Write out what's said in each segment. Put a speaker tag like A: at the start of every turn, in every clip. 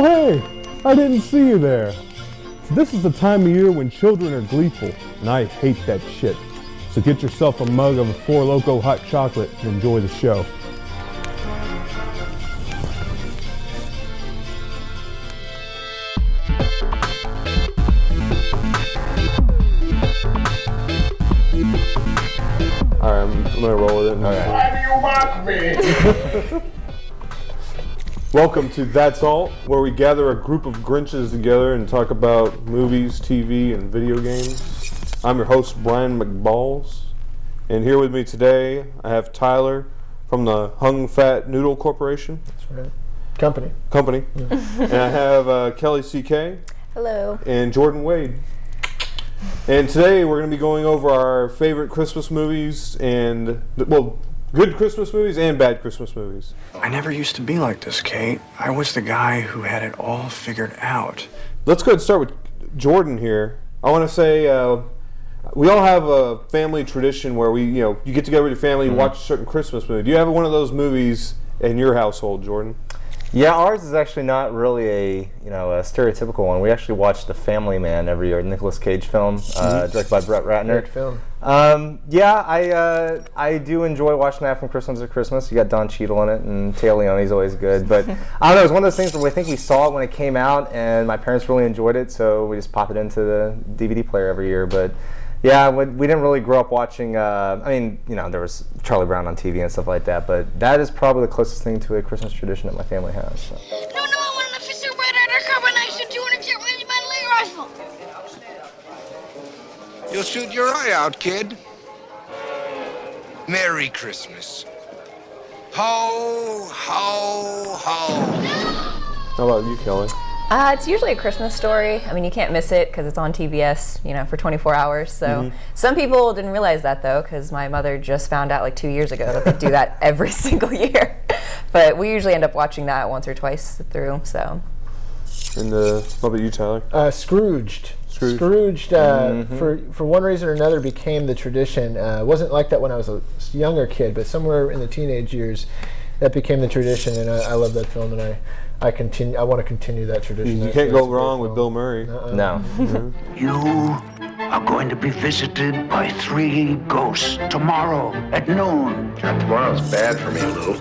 A: Oh, hey! I didn't see you there. This is the time of year when children are gleeful, and I hate that shit. So get yourself a mug of a Four Loko hot chocolate and enjoy the show. Alright, I'm gonna roll with it.
B: Why do you mock me?
A: Welcome to That's All, where we gather a group of Grinches together and talk about movies, TV, and video games. I'm your host, Brian McBalls, and here with me today, I have Tyler from the Hung Fat Noodle Corporation.
C: That's right. Company.
A: Yeah. And I have Kelly CK.
D: Hello.
A: And Jordan Wade. And today we're going to be going over our favorite Christmas movies and, well, good Christmas movies and bad Christmas movies.
B: I never used to be like this, Kate. I was the guy who had it all figured out.
A: Let's go ahead and start with Jordan here. I want to say we all have a family tradition where you get together with your family and watch a certain Christmas movie. Do you have one of those movies in your household, Jordan?
E: Yeah, ours is actually not really a stereotypical one. We actually watch The Family Man every year, Nicolas Cage film, directed by Brett Ratner.
C: Great film.
E: I do enjoy watching that from Christmas to Christmas. You got Don Cheadle in it, and Taya Leone's always good. But I don't know, it's one of those things where I think we saw it when it came out, and my parents really enjoyed it, so we just pop it into the DVD player every year. But yeah, we didn't really grow up watching, there was Charlie Brown on TV and stuff like that, but that is probably the closest thing to a Christmas tradition that my family has. So.
F: No, I want an officer red undercover knife and 200 jet regimental rifle.
G: You'll shoot your eye out, kid. Merry Christmas. Ho, ho, ho.
A: How about you, Kelly?
D: It's usually a Christmas story. I mean, you can't miss it because it's on TBS, for 24 hours. So some people didn't realize that, though, because my mother just found out like 2 years ago that they do that every single year. But we usually end up watching that once or twice through. So.
A: And what about you, Tyler?
C: Scrooged. For one reason or another, became the tradition. It wasn't like that when I was a younger kid, but somewhere in the teenage years, that became the tradition, and I love that film, and I want to continue that tradition.
A: You can't go wrong with Bill Murray.
E: No.
H: You are going to be visited by 3 ghosts tomorrow at noon.
I: God, tomorrow's bad for me, Lou.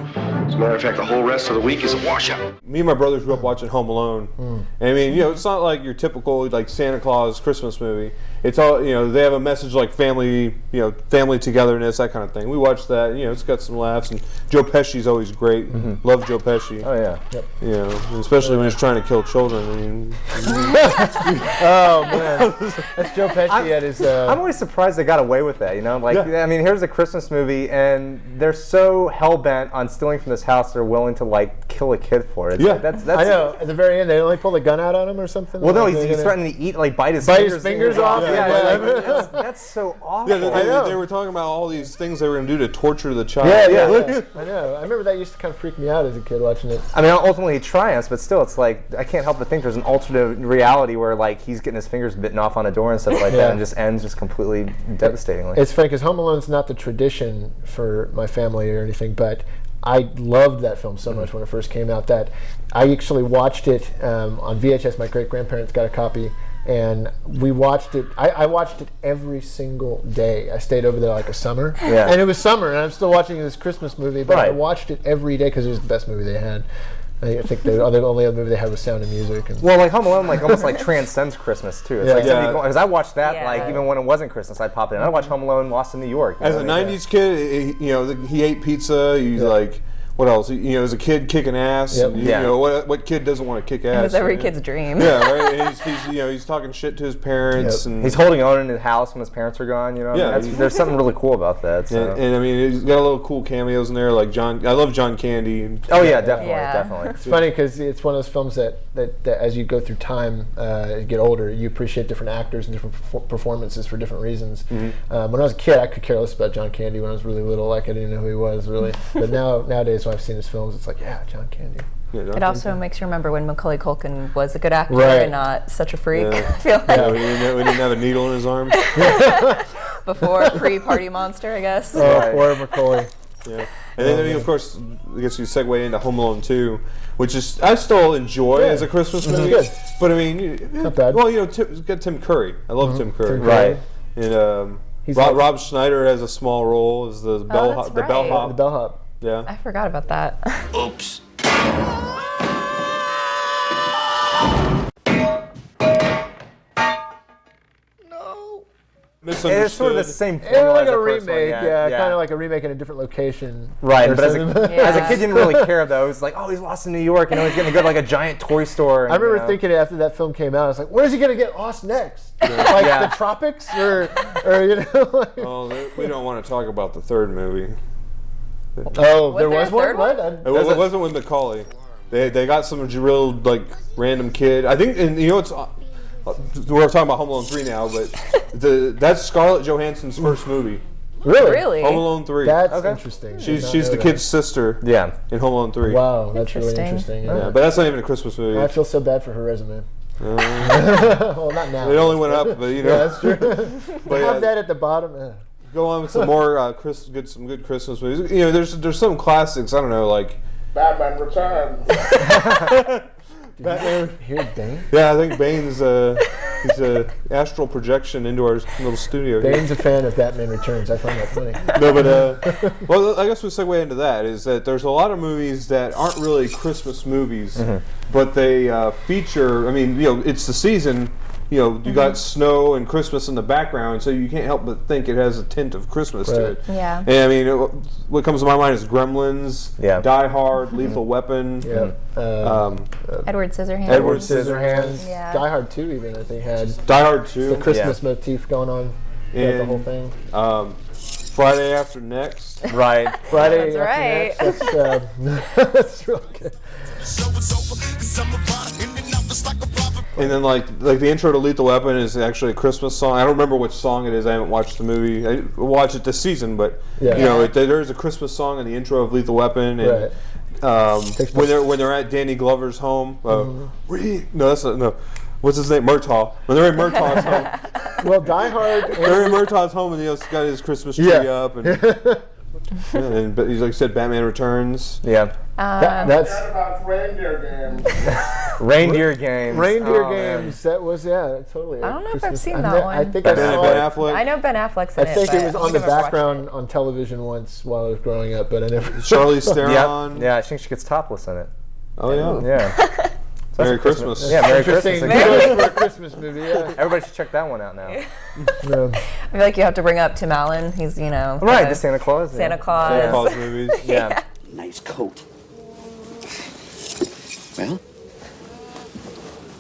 I: As a matter of fact, the whole rest of the week is a washout.
A: Me and my brothers grew up watching Home Alone. And I mean, it's not like your typical like Santa Claus Christmas movie. It's all, they have a message like family, family togetherness, that kind of thing. We watched that, it's got some laughs, and Joe Pesci's always great. Love Joe Pesci.
E: Oh yeah.
C: Yep.
A: And especially when he's trying to kill children. I mean,
C: Oh man, that's Joe Pesci at his.
E: I'm always surprised they got away with that, I mean, here's a Christmas movie, and they're so hell-bent on stealing from this house, they're willing to, kill a kid for it. That's
C: I know. At the very end, they only pull the gun out on him or something.
E: Well, no, he's threatening to eat, bite his fingers
C: off.
E: Yeah. That's so awful.
A: Yeah, they were talking about all these things they were going to do to torture the child.
C: Yeah. I know. I remember that used to kind of freak me out as a kid watching it.
E: I mean, ultimately he triumphs, but still, it's like, I can't help but think there's an alternate reality where, he's getting his fingers bitten off on a door and stuff like that, and just ends just completely devastatingly.
C: It's funny, because Home Alone's not the tradition for my family or anything, but I loved that film so much when it first came out that I actually watched it on VHS. My great-grandparents got a copy, and we watched it. I watched it every single day. I stayed over there like a summer, and it was summer, and I'm still watching this Christmas movie, but I watched it every day because it was the best movie they had. I think the only other movie they had was Sound of Music. And
E: Home Alone almost transcends Christmas too. It's because I watched that even when it wasn't Christmas, I'd pop it in. I watched Home Alone, Lost in New York.
A: As a '90s kid, he ate pizza. He what else? As a kid kicking ass.
C: Yep.
A: And, what kid doesn't want to kick ass?
D: It was every kid's dream.
A: Yeah, right. And he's talking shit to his parents, and
E: he's holding on in his house when his parents are gone. There's something really cool about that. So.
A: And I mean, he's got a little cool cameos in there, like John. I love John Candy.
E: Oh yeah, definitely.
C: It's funny because it's one of those films that as you go through time, you get older, you appreciate different actors and different performances for different reasons. When I was a kid, I could care less about John Candy. When I was really little, I didn't know who he was really. But nowadays, when I've seen his films, it's like, John Candy.
D: It also makes you remember when Macaulay Culkin was a good actor and not such a freak. I feel like.
A: We didn't have a needle in his arm.
D: Before pre-Party Monster, I guess.
C: Oh, poor Macaulay.
A: Yeah. And then, of course, I guess you segue into Home Alone 2, which is I still enjoy as a Christmas movie.
C: Good.
A: But I mean,
C: Not bad.
A: well, it's got Tim Curry. I love Tim Curry.
E: Right.
A: And Rob Schneider has a small role as the bellhop.
C: The bellhop.
A: Yeah.
D: I forgot about that.
H: Oops.
A: Misunderstood.
E: It's sort of the same
C: Yeah,
E: formula
C: like
E: as the
C: a
E: first one,
C: remake.
E: yeah.
C: Kind of like a remake in a different location.
E: Right,
C: or
E: but as
C: something.
E: a kid, you didn't really care though. It was like, oh, he's lost in New York, he's going to go to like a giant toy store. And,
C: I remember thinking after that film came out, I was like, where's he going to get lost next? Like the tropics? Or you know? Like,
A: Oh, we don't want to talk about the third movie.
C: oh, there
D: there
C: was
D: a
C: one?
D: third
C: What?
A: It wasn't with Macaulay. They got some real like random kid. I think, and you know, it's we're talking about Home Alone 3 now, but that's Scarlett Johansson's first movie.
D: Really?
A: Home Alone 3.
C: That's interesting.
A: She's the kid's sister.
E: Yeah.
A: In Home Alone 3.
C: Wow, that's really
D: Interesting.
C: interesting.
A: Yeah,
C: Yeah.
A: but that's not even a Christmas movie.
C: I feel so bad for her resume. Well, not now.
A: It only went up, but you know.
C: Yeah, that's true.
A: But,
C: Have that at the bottom.
A: Go on with some more some good Christmas movies. You know, there's some classics. I don't know, like
C: Batman Returns. Batman. Here's Bane.
A: yeah, I think Bane's he's a astral projection into our little studio. here.
C: Bane's a fan of Batman Returns. I find that funny.
A: No, but well, I guess we segue into that is that there's a lot of movies that aren't really Christmas movies, but they feature. I mean, you know, it's the season. You know, you got snow and Christmas in the background, so you can't help but think it has a tint of Christmas to it.
D: Yeah.
A: And I mean, what comes to my mind is Gremlins,
E: Yeah.
A: Die Hard, Lethal Weapon.
C: Yeah.
D: Edward Scissorhands.
A: Edward
C: Scissorhands.
D: Yeah.
C: Die Hard 2 even, I think, had
A: Die Hard 2.
C: the Christmas motif going on. Yeah, the whole thing.
A: Friday After Next.
E: Right.
C: Friday
D: That's
C: after next, that's real good.
A: And then like the intro to Lethal Weapon is actually a Christmas song. I don't remember which song it is. I haven't watched the movie. I watched it this season, but you know, there's a Christmas song in the intro of Lethal Weapon. And, when they're at Danny Glover's home. No, that's not, no. What's his name? Murtaugh. When they're in Murtaugh's home.
C: Well, Die Hard.
A: They're in Murtaugh's home, and he's got his Christmas tree up, and but he's like I said, Batman Returns.
E: Yeah.
C: That's
B: about reindeer games.
E: Reindeer games.
C: Reindeer
E: Oh,
C: Games. That was totally.
D: I don't know if I've
C: Christmas-
D: seen
C: I
D: that
C: ne-
D: one.
C: I think
A: Ben
C: I saw it.
A: Affleck.
D: I know Ben Affleck's in
C: I
D: it.
C: think
D: but
C: it was on
D: I've
C: the
D: never watched
C: background on television once while I was growing up, but I never.
A: Charlize
E: Yeah.
A: Theron.
E: Yeah, I think she gets topless in it.
A: Oh yeah.
E: Yeah. So
A: Merry
E: that's a
A: Christmas.
E: Yeah, Merry
C: Interesting.
E: Christmas.
C: For a Christmas movie, yeah.
E: Everybody should check that one out now.
C: Yeah.
D: I feel like you have to bring up Tim Allen. He's, you know.
E: Right, the Santa Claus.
D: Santa
E: yeah.
D: Claus.
A: Santa Claus movies.
E: Yeah.
J: Nice coat. Well,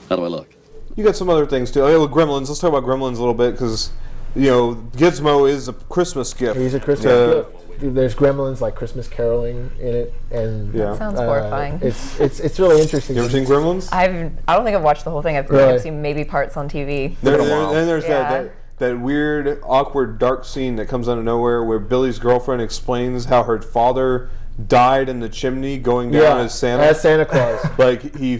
J: how do I look?
A: You got some other things too. Oh, yeah, Gremlins. Let's talk about Gremlins a little bit because, you know, Gizmo is a Christmas gift.
C: He's a Christmas gift. There's Gremlins like Christmas caroling in it, and
A: Yeah.
D: That sounds horrifying.
C: It's really interesting.
A: You ever seen Gremlins?
D: I don't think I've watched the whole thing. I've
C: Really?
D: seen maybe parts on TV.
A: Then there's
D: Yeah.
A: that weird, awkward, dark scene that comes out of nowhere where Billy's girlfriend explains how her father died in the chimney going down as Santa.
C: As Santa Claus.
A: Like he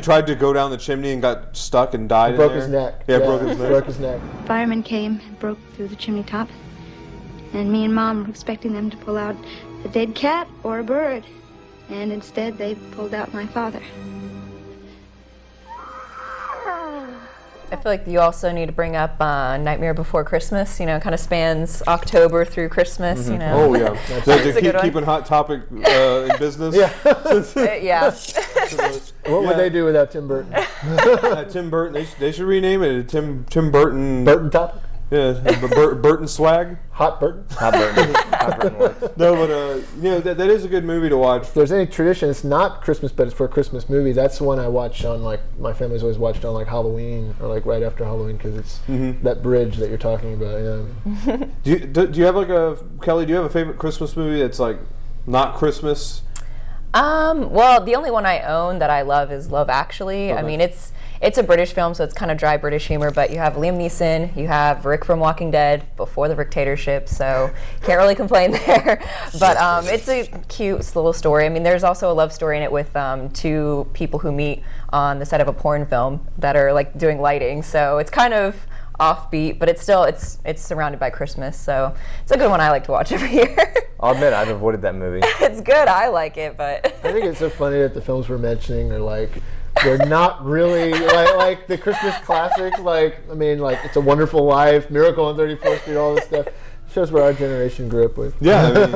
A: tried to go down the chimney and got stuck and died.
C: Broke
A: in there.
C: his neck.
A: Yeah, broke his neck.
C: Broke his neck.
F: Firemen came and broke through the chimney top. And me and Mom were expecting them to pull out a dead cat or a bird. And instead, they pulled out my father.
D: I feel like you also need to bring up Nightmare Before Christmas. You know, kind of spans October through Christmas. You know.
A: Oh yeah,
D: That's a good one.
A: keeping Hot Topic in business.
C: Yeah.
D: Yeah.
C: What would they do without Tim Burton?
A: Tim Burton. They should rename it Tim Burton.
C: Burton Topic?
A: Yeah, Burton Swag.
C: Hot Burton?
E: Hot Burton. Hot Burton works.
A: No, but you know that is a good movie to watch.
C: If there's any tradition, it's not Christmas, but it's for a Christmas movie. That's the one I watch on, like, my family's always watched on, like, Halloween or, like, right after Halloween because it's that bridge that you're talking about, yeah.
A: Do you have like Kelly? Do you have a favorite Christmas movie that's like not Christmas?
D: Well, the only one I own that I love is Love Actually.
A: Okay.
D: I mean, it's a British film, so it's kind of dry British humor, but you have Liam Neeson, you have Rick from Walking Dead before the Rictatorship, so can't really complain there. But it's a cute little story. I mean, there's also a love story in it with two people who meet on the set of a porn film that are like doing lighting, so it's kind of offbeat, but it's surrounded by Christmas, so it's a good one I like to watch every year.
E: I'll admit I've avoided that movie.
D: It's good. I like it, but
C: I think it's so funny that the films we're mentioning are like, they're not really like the Christmas classics. Like, I mean, like It's a Wonderful Life, Miracle on 34th Street, all this stuff. Shows where our generation grew up with.
A: Yeah, I mean,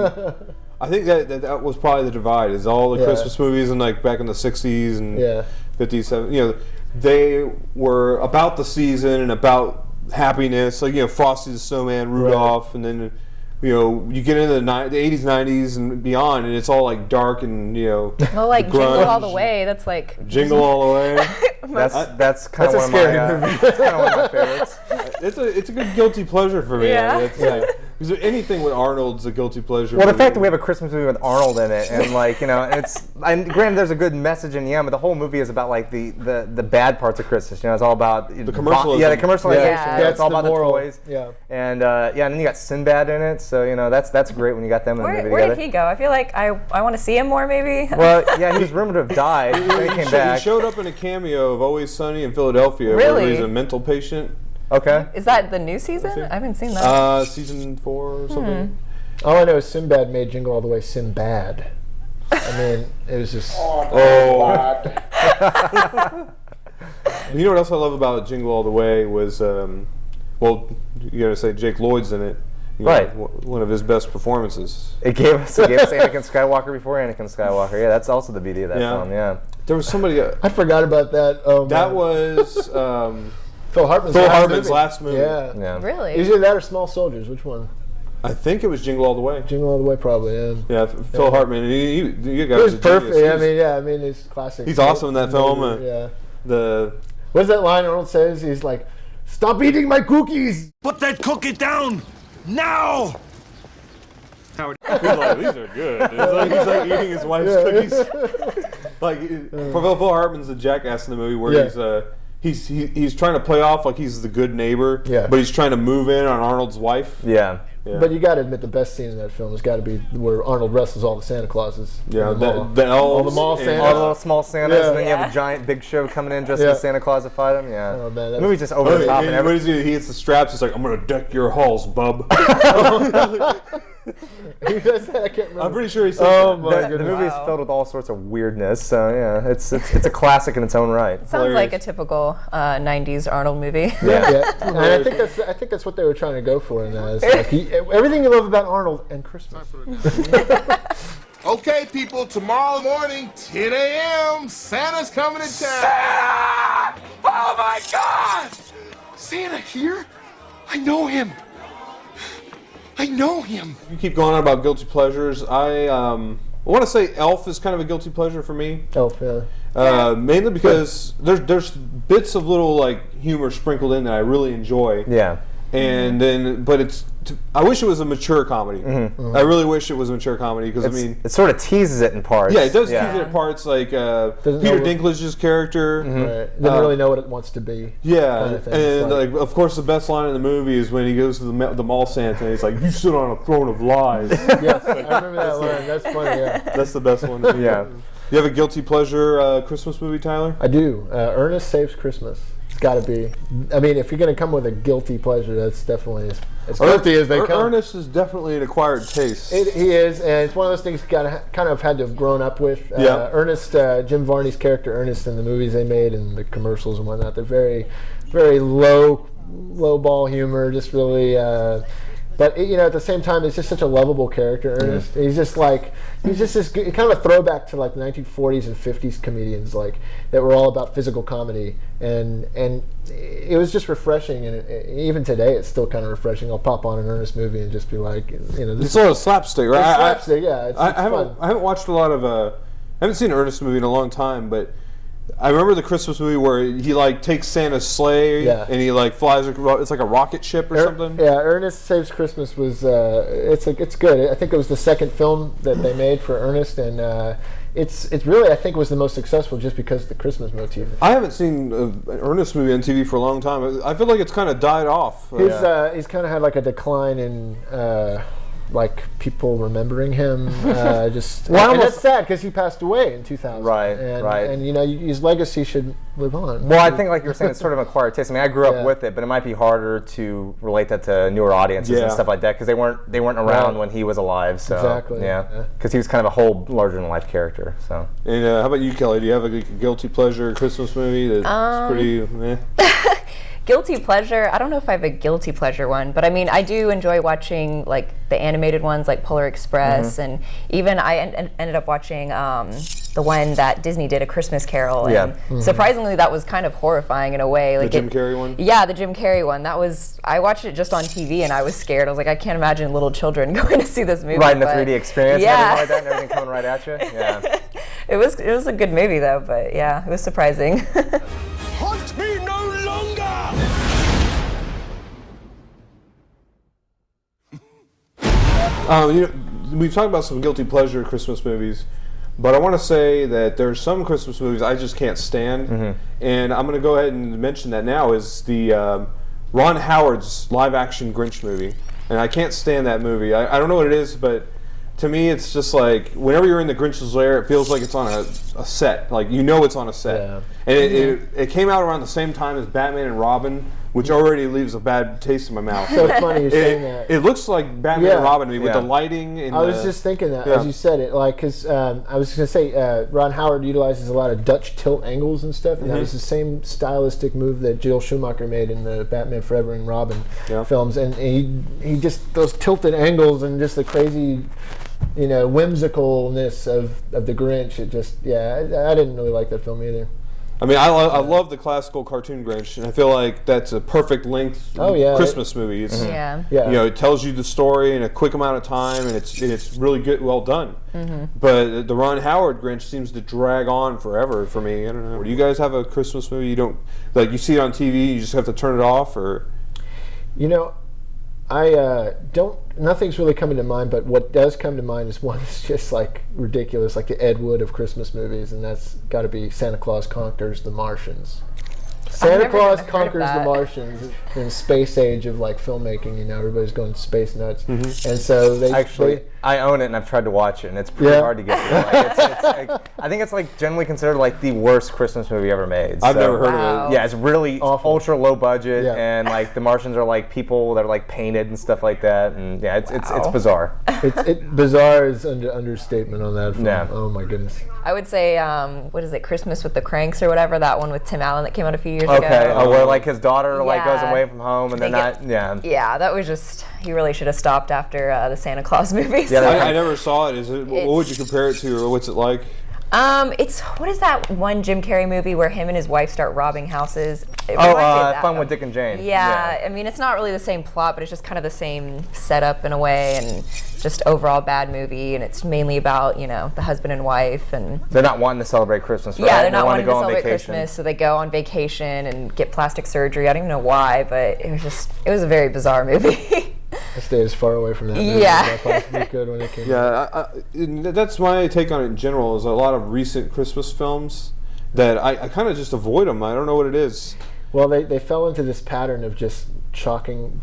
A: I think that was probably the divide. Is all the Christmas movies and like back in the '60s and '50s, '70s. You know, they were about the season and about happiness. Like, you know, Frosty the Snowman, Rudolph, and then, you know, you get into the 80s, 90s, and beyond, and it's all like dark and, you know,
D: well, like Jingle All the Way. That's like
A: Jingle All the Way.
E: That's kind of one of my that's kind of one of my favorites.
A: It's a good guilty pleasure for me.
D: Yeah.
A: I mean, is there anything with Arnold's a guilty pleasure?
E: Well, the fact that we have a Christmas movie with Arnold in it, and like, you know, and granted, there's a good message in the end, but the whole movie is about like the bad parts of Christmas. You know, it's all about
A: the commercialization.
E: Yeah, the commercialization. Yeah, it's all about
C: moral.
E: the toys.
C: Yeah.
E: And and then you got Sinbad in it, so you know that's great when you got them in the movie
D: where
E: together.
D: did he go? I feel like I want to see him more, maybe.
E: Well, yeah, he was rumored to have died. Then he came back.
A: He showed up in a cameo of Always Sunny in Philadelphia,
D: Really?
A: where he's a mental patient.
E: Okay.
D: Is that the new season? I haven't seen that.
A: Season 4 or something.
C: All I know is Sinbad made Jingle All the Way Sinbad. I mean, it was just.
A: You know what else I love about Jingle All the Way was, well, you gotta say Jake Lloyd's in it.
E: Right.
A: One of his best performances.
E: It gave us Anakin Skywalker before Anakin Skywalker. Yeah, that's also the beauty of that film. Yeah.
A: There was somebody.
C: I forgot about that. Oh,
A: that
C: man.
A: was
C: Phil Hartman's
A: last movie.
C: Yeah.
D: Really?
C: Either that or Small Soldiers. Which one?
A: I think it was Jingle All the Way.
C: Jingle All the Way, probably. Yeah.
A: Yeah, Phil Hartman. He
C: was perfect. I mean, he's classic.
A: He's awesome in that film.
C: What's that line Arnold says? He's like, "Stop eating my cookies!
K: Put that cookie down now!"
A: Howard. He's like, these are good. He's like eating his wife's cookies. Like, Phil Hartman's the jackass in the movie where he's trying to play off like he's the good neighbor, but he's trying to move in on Arnold's wife.
E: Yeah.
C: But you got to admit the best scene in that film has got to be where Arnold wrestles all the Santa Clauses.
A: Yeah,
C: all the mall Santas.
E: All the little small Santas, and then you have a giant Big Show coming in dressed as Santa Claus to fight him. Yeah.
C: Oh, man,
E: the movie's just over the top.
A: And what does he do? He hits the straps. He's like, "I'm gonna deck your halls, bub."
C: He does that? I can't remember.
A: I'm pretty sure he said that.
E: The movie is filled with all sorts of weirdness. So yeah, it's a classic in its own right.
D: Sounds like a typical '90s Arnold movie.
C: Yeah. And I think that's what they were trying to go for in that. It's like everything you love about Arnold and Christmas.
L: Okay, people, tomorrow morning, 10 a.m., Santa's coming to town.
K: Santa! Oh my God! Santa here? I know him.
A: You keep going on about guilty pleasures. I want to say Elf is kind of a guilty pleasure for me.
C: Elf, yeah.
A: Mainly because there's bits of little like humor sprinkled in that I really enjoy.
E: Yeah.
A: And then, but I wish it was a mature comedy. I really wish it was a mature comedy because I mean,
E: it sort of teases it in parts.
A: Yeah, it does tease it in parts. Like Peter Dinklage's character
C: doesn't really know what it wants to be.
A: Yeah,
C: kind of thing.
A: and like, of course, the best line in the movie is when he goes to the mall Santa and he's like, "You sit on a throne of lies."
C: Yes, I remember that line. That's funny. Yeah,
A: that's the best one.
E: Yeah.
A: You have a guilty pleasure Christmas movie, Tyler?
C: I do. Ernest Saves Christmas. It's got to be. I mean, if you're going to come with a guilty pleasure, that's definitely as guilty as they come.
A: Ernest is definitely an acquired taste.
C: He is, and it's one of those things you kind of had to have grown up with. Ernest, Jim Varney's character Ernest in the movies they made and the commercials and whatnot, they're very, very low ball humor, just really. But at the same time, it's just such a lovable character, Ernest. He's just this kind of a throwback to like the 1940s and 50s comedians, like that were all about physical comedy, and it was just refreshing. And even today, it's still kind of refreshing. I'll pop on an Ernest movie and just be like, this
A: it's a lot of slapstick, right?
C: Slapstick, yeah. It's
A: I
C: fun.
A: haven't watched a lot of. I haven't seen an Ernest movie in a long time, but. I remember the Christmas movie where he like takes Santa's sleigh and he like flies. It's like a rocket ship or something.
C: Yeah, Ernest Saves Christmas was it's good. I think it was the second film that they made for Ernest, and it's really I think was the most successful just because of the Christmas motif.
A: I haven't seen an Ernest movie on TV for a long time. I feel like it's kind of died off.
C: He's kind of had like a decline in. like people remembering him. Just
E: Well,
C: and that's sad because he passed away in 2000.
E: Right,
C: and,
E: right.
C: And his legacy should live on.
E: Well, I think like you were saying, it's sort of an acquired taste. I mean, I grew up with it, but it might be harder to relate that to newer audiences and stuff like that because they weren't around when he was alive. So
C: exactly.
E: Yeah, because he was kind of a whole larger than life character. So.
A: And how about you, Kelly? Do you have a guilty pleasure Christmas movie that's pretty meh?
D: Guilty pleasure, I don't know if I have a guilty pleasure one, but I mean, I do enjoy watching like the animated ones like Polar Express, and even I ended up watching the one that Disney did, A Christmas Carol, and surprisingly that was kind of horrifying in a way. Like
A: the Jim Carrey one?
D: Yeah, the Jim Carrey one. I watched it just on TV and I was scared. I was like, I can't imagine little children going to see this movie.
E: Right, in the 3D experience
D: yeah.
E: and everything like that, and everything coming right at you. Yeah.
D: It was a good movie though, but yeah, it was surprising.
K: Hunt me no longer!
A: We've talked about some guilty pleasure Christmas movies, but I want to say that there's some Christmas movies I just can't stand, and I'm going to go ahead and mention that now is the Ron Howard's live-action Grinch movie, and I can't stand that movie. I don't know what it is, but to me it's just like whenever you're in the Grinch's lair, it feels like it's on a set, like it's on a set.
C: Yeah.
A: And it came out around the same time as Batman and Robin, which already leaves a bad taste in my mouth.
C: So funny you're saying that.
A: It looks like Batman and Robin to me with the lighting. And
C: I was just thinking that as you said it, like because I was going to say Ron Howard utilizes a lot of Dutch tilt angles and stuff, and that was the same stylistic move that Joel Schumacher made in the Batman Forever and Robin films, and he just those tilted angles and just the crazy, whimsicalness of the Grinch. It just I didn't really like that film either.
A: I mean, I love the classical cartoon Grinch, and I feel like that's a perfect length Christmas movie. It's, it tells you the story in a quick amount of time, and it's really good, well done. But the Ron Howard Grinch seems to drag on forever for me. I don't know. Do you guys have a Christmas movie you don't like? You see it on TV, you just have to turn it off, or?
C: I don't. Nothing's really coming to mind, but what does come to mind is one that's just like ridiculous, like the Ed Wood of Christmas movies, and that's got to be Santa Claus Conquers the Martians. Santa Claus Conquers the Martians in space age of like filmmaking. Everybody's going space nuts, and so
E: I own it and I've tried to watch it, and it's pretty hard to get through. I think it's like generally considered like the worst Christmas movie ever made.
A: I've never heard of it.
E: Yeah, it's really ultra low budget, and like the Martians are like people that are like painted and stuff like that, and it's bizarre.
C: Bizarre is understatement on that film.
E: Yeah.
C: Oh my goodness.
D: I would say, what is it, Christmas with the Cranks or whatever, that one with Tim Allen that came out a few years ago.
E: Okay, where like his daughter like goes away from home and
D: Yeah, that was just, he really should have stopped after the Santa Claus movies.
A: Yeah, I never saw it. What would you compare it to, or what's it like?
D: It's, what is that one Jim Carrey movie where him and his wife start robbing houses?
E: Fun with Dick and Jane.
D: Yeah, I mean, it's not really the same plot, but it's just kind of the same setup in a way, and just overall bad movie, and it's mainly about, the husband and wife, and...
E: They're not wanting to celebrate Christmas, right?
D: Yeah, they're not wanting to celebrate Christmas, so they go on vacation and get plastic surgery. I don't even know why, but it was a very bizarre movie.
C: I stayed as far away from that movie as I possibly could when it came out.
A: That's my take on it in general, is a lot of recent Christmas films that I kind of just avoid them. I don't know what it is.
C: Well, they fell into this pattern of just chalking,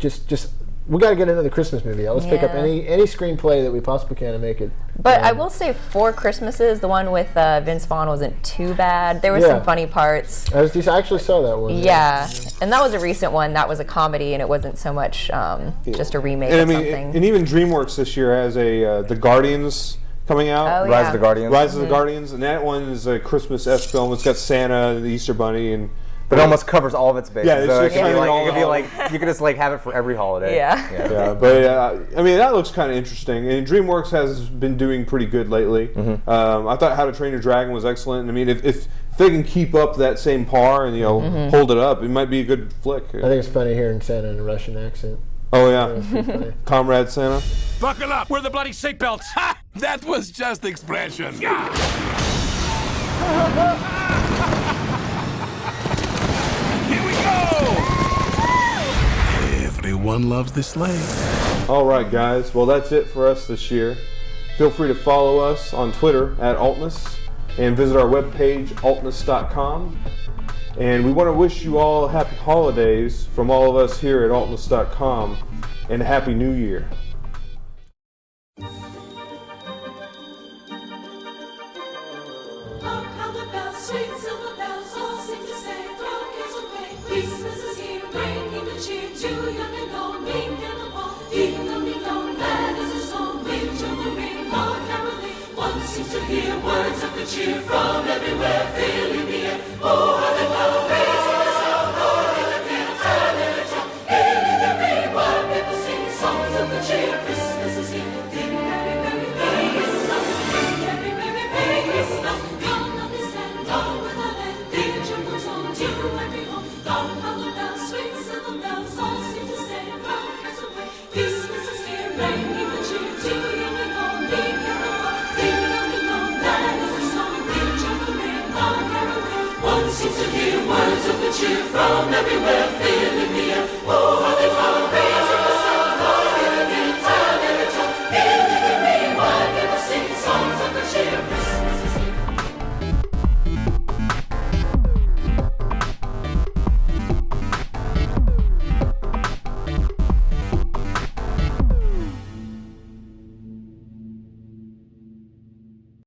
C: we got to get into the Christmas movie. Let's pick up any screenplay that we possibly can and make it.
D: But I will say, Four Christmases, the one with Vince Vaughn, wasn't too bad. There were some funny parts.
C: I actually saw that one.
D: Yeah, and that was a recent one. That was a comedy, and it wasn't so much just a remake of something.
A: And even DreamWorks this year has The Guardians coming out.
E: Rise of the Guardians.
A: Rise of the Guardians, and that one is a Christmas-esque film. It's got Santa and the Easter Bunny, but
E: it almost covers all of its bases.
A: Yeah, it's
E: so
A: just
E: you could just like have it for every holiday.
A: Yeah. But I mean, that looks kind of interesting. And DreamWorks has been doing pretty good lately. I thought How to Train Your Dragon was excellent. I mean, if they can keep up that same par and hold it up, it might be a good flick.
C: I think it's funny hearing Santa in a Russian accent.
A: Oh yeah, Comrade Santa.
K: Buckle up! We're the bloody seatbelts! Ha! That was just expression. Everyone loves this sleigh.
A: All right, guys. Well, that's it for us this year. Feel free to follow us on Twitter at Ultness and visit our webpage, ultness.com. And we want to wish you all happy holidays from all of us here at ultness.com and a happy new year.
M: the cheer from everywhere, filling the air. Oh, how the cloud raising the sound, oh, in the dance, hallelujah. Hailing the rain while people sing songs of the cheer. Christmas is here. Ding, merry, merry, merry Christmas. Ding, merry, merry, merry Christmas. Come on this end, on with the land. Ding, jungle tone to every home. Long hollow bells, sweet silver bells, all seem to say, round cares away. Christmas is here, ringing the cheer to young and old. Ding, carol on, ding, dong, ding, dong. That is the song. Ding, jungle ring, long carol ring. One seems to hear words of the cheer from everywhere, filling the